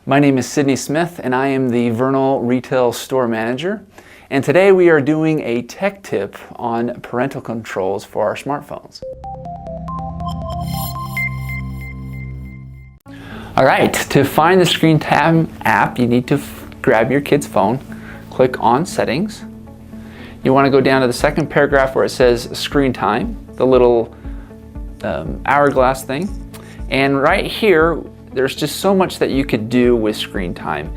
My name is Sydney Smith and I am the Vernal Retail Store Manager. And today we are doing a tech tip on parental controls for our smartphones. All right, to find the Screen Time app, you need to grab your kid's phone, click on Settings. You want to go down to the second paragraph where it says Screen Time, the little hourglass thing. And right here, there's just so much that you could do with Screen Time.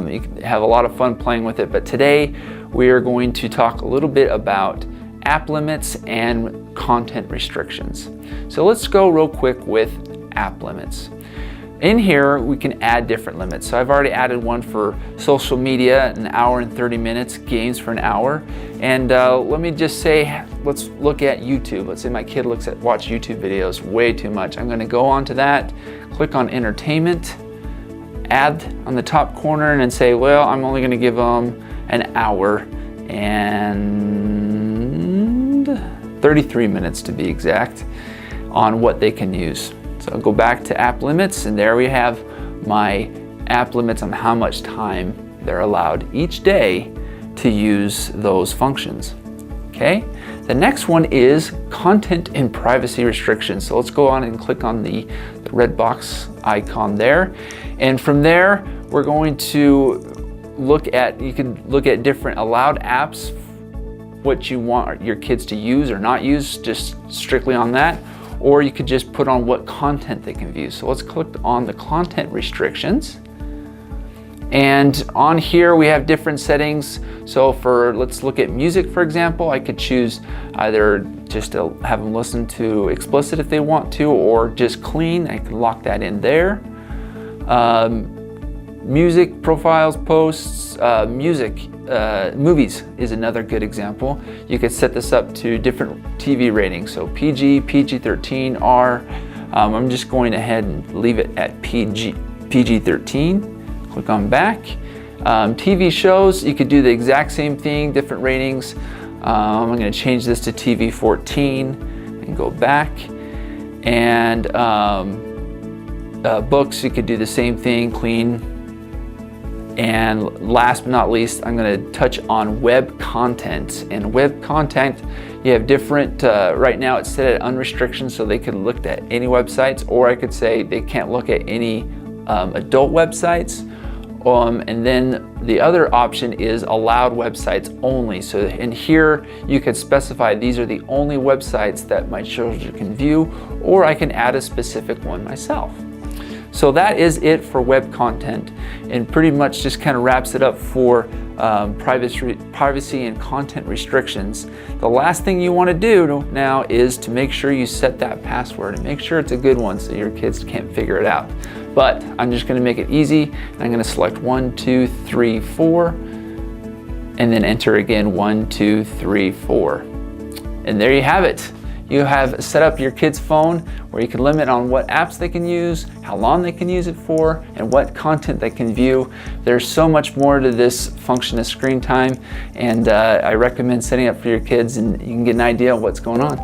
You can have a lot of fun playing with it, but today we are going to talk a little bit about app limits and content restrictions. So let's go real quick with app limits. In here, we can add different limits. So I've already added one for social media, 1 hour and 30 minutes, games for 1 hour. And let me just say, let's look at YouTube. Let's say my kid watch YouTube videos way too much. I'm gonna go onto that, click on entertainment, add on the top corner and then say, well, I'm only gonna give them 1 hour and 33 minutes to be exact on what they can use. So I'll go back to app limits, and there we have my app limits on how much time they're allowed each day to use those functions. Okay, the next one is content and privacy restrictions. So let's go on and click on the red box icon there. And from there, we're going to you can look at different allowed apps, what you want your kids to use or not use, just strictly on that. Or you could just put on what content they can view. So let's click on the content restrictions. And on here we have different settings. So let's look at music, for example. I could choose either just to have them listen to explicit if they want to, or just clean. I can lock that in there. Music, profiles, posts, movies is another good example. You could set this up to different TV ratings, so PG, PG-13, R. I'm just going ahead and leave it at PG-13. Click on back. TV shows, you could do the exact same thing, different ratings. I'm going to change this to TV-14 and go back. And books, you could do the same thing, clean. And last but not least, I'm going to touch on web content. And web content, you have different, right now it's set at unrestricted, so they can look at any websites, or I could say they can't look at any adult websites. And then the other option is allowed websites only. So in here, you could specify these are the only websites that my children can view, or I can add a specific one myself. So that is it for web content, and pretty much just kind of wraps it up for privacy and content restrictions. The last thing you want to do now is to make sure you set that password and make sure it's a good one so your kids can't figure it out. But I'm just going to make it easy, and I'm going to select 1, 2, 3, 4, and then enter again 1, 2, 3, 4. And there you have it. You have set up your kid's phone where you can limit on what apps they can use, how long they can use it for, and what content they can view. There's so much more to this function of Screen Time, and I recommend setting up for your kids, and you can get an idea of what's going on.